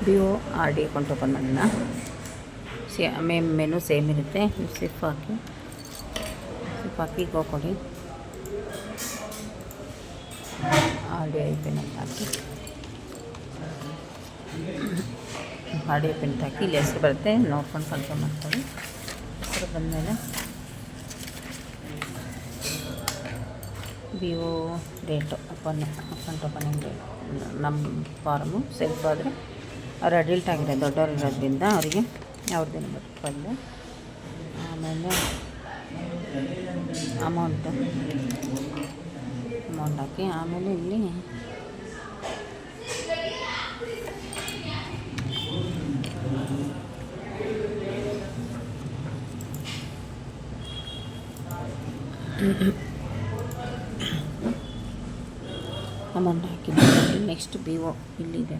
B O R D account open ಮಾಡೋಣ. Menu same ಇರುತ್ತೆ. CIF ಹಾಕಿ ಗೋ ಕೊಡಿ. ಆರ್ ಡಿ ಐ ಪಿನ್ ಅಂತ ಹಾಕಿ R D I pin ಹಾಕಿ ಇಲ್ಲಿ ಹೆಸರು ಬರುತ್ತೆ, ನೋಡ್ಕೊಂಡು ಕನ್ಫರ್ಮ್ ಮಾಡ್ಕೊಳ್ಳಿ. ಹೆಸರು ಬಂದಮೇಲೆ B O date account opening date ನಮ್ಮ ಫಾರ್ಮು ಸೆಲ್ಫ್ ಆದರೆ ಅವ್ರು ಅಡಲ್ಟ್ ಆಗಿದೆ, ದೊಡ್ಡವ್ರು ಇರೋದ್ರಿಂದ ಅವರಿಗೆ ಅವ್ರದ್ದೇನು ಬಂದು ಆಮೇಲೆ ಅಮೌಂಟ್ ಹಾಕಿ ಆಮೇಲೆ ಇಲ್ಲಿ ಅಮೌಂಟ್ ಹಾಕಿದ್ದೀನಿ. ನೆಕ್ಸ್ಟ್ ಬಿ ಒ ಇಲ್ಲಿದೆ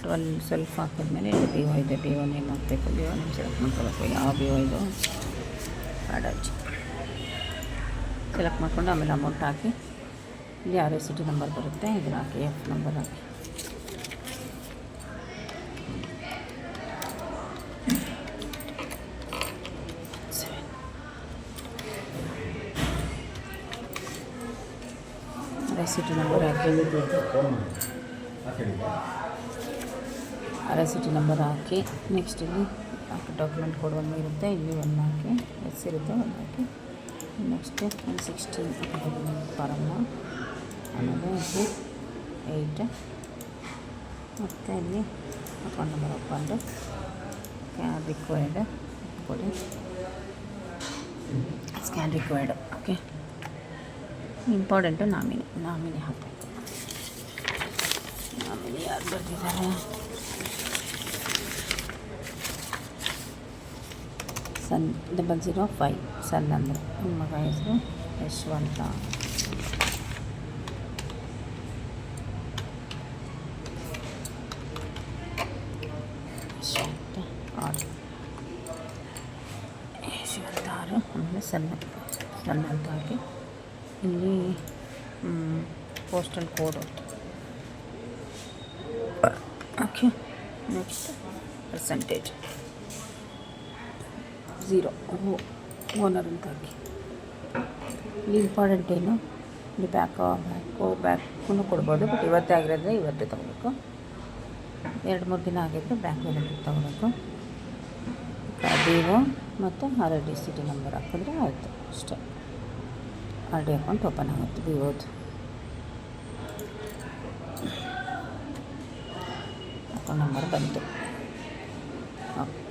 12 ಸೆಲ್ಫ್ ಹಾಕಿದ್ಮೇಲೆ ಇಲ್ಲಿ ಬಿ ಒ ಇದೆ. ಬಿ ಒ ನೇಮ್ ಹಾಕಬೇಕು. ಬಿ ಒ ನೇಮ್ ಸೆಲೆಕ್ಟ್ ಮಾಡ್ಕೋಬೇಕು. ಯಾವ ಬಿ ಒ ಇದು ಅಡಾಜಿ ಸೆಲೆಕ್ಟ್ ಮಾಡಿಕೊಂಡು ಆಮೇಲೆ ಅಮೌಂಟ್ ಹಾಕಿ ಇಲ್ಲಿ R S C T number ಬರುತ್ತೆ, ಇದನ್ನು ಹಾಕಿ ಎಫ್ ನಂಬರ್ ಹಾಕಿ ರೆಸಿಟಿ ನಂಬರ್ ಹಾಕಿ ರೆಸಿಟಿ ನಂಬರ್ ಹಾಕಿ ನೆಕ್ಸ್ಟ್ ಇಲ್ಲಿ ಡಾಕ್ಯುಮೆಂಟ್ ಕೋಡ್ 1 ಇರುತ್ತೆ, ಇಲ್ಲಿ 1 ಹಾಕಿ ಎಸ್ ಇರುತ್ತೆ 1 ಹಾಕಿ ನೆಕ್ಸ್ಟ್ 16 ಫಾರಮ್ಮ ಆಮೇಲೆ 8 ಮತ್ತು ಇಲ್ಲಿ ಅಕೌಂಟ್ ನಂಬರ್ ಹಾಕ್ಕೊಂಡು ಸ್ಕ್ಯಾನ್ ರಿಕ್ವೈರ್ಡ್ ಕೊಡಿ. Scan required okay. Important nominee ಹಾಕಬೇಕು. ನಾಮಿನಿ ಯಾರು ಬರ್ತಿದ್ದಾರೆ? ಸನ್ 005 ಸನ್ ಅಂದರೆ ನನ್ನ ಮಗ ಹೆಸರು ಯಶವಂತ. ಯಶವಂತ ಆಮೇಲೆ ಸಣ್ಣ ಅಂತ ಹಾಕಿ ಇಲ್ಲಿ ಪೋಸ್ಟಲ್ ಕೋಡು ಓಕೆ. ನೆಕ್ಸ್ಟ್ ಪರ್ಸೆಂಟೇಜ್ 0 ಓನರ್ ಅಂತ ಹಾಕಿ ಇಲ್ಲಿ ಇಂಪಾರ್ಟೆಂಟ್ ಏನು ಇಲ್ಲಿ ಬ್ಯಾಕು ಕೊಡ್ಬೋದು, ಬಟ್ ಇವತ್ತೇ ಆಗಿರೋದ್ರೆ ಇವತ್ತೇ ತೊಗೋಬೇಕು. 2-3 ದಿನ ಆಗಿದ್ದರೆ ಬ್ಯಾಂಕ್ ತೊಗೋಬೇಕು. ಬಿ ಒ ಮತ್ತು R D C T number ಹಾಕಿದ್ರೆ ಆಯಿತು ಅಷ್ಟೇ. ಆರ್ ಡಿ ಅಕೌಂಟ್ ಓಪನ್ ಆಗುತ್ತೆ. ಬಿ ಒದು ಅಕೌಂಟ್ ನಂಬರ್ ಬಂತು. ಓಕೆ.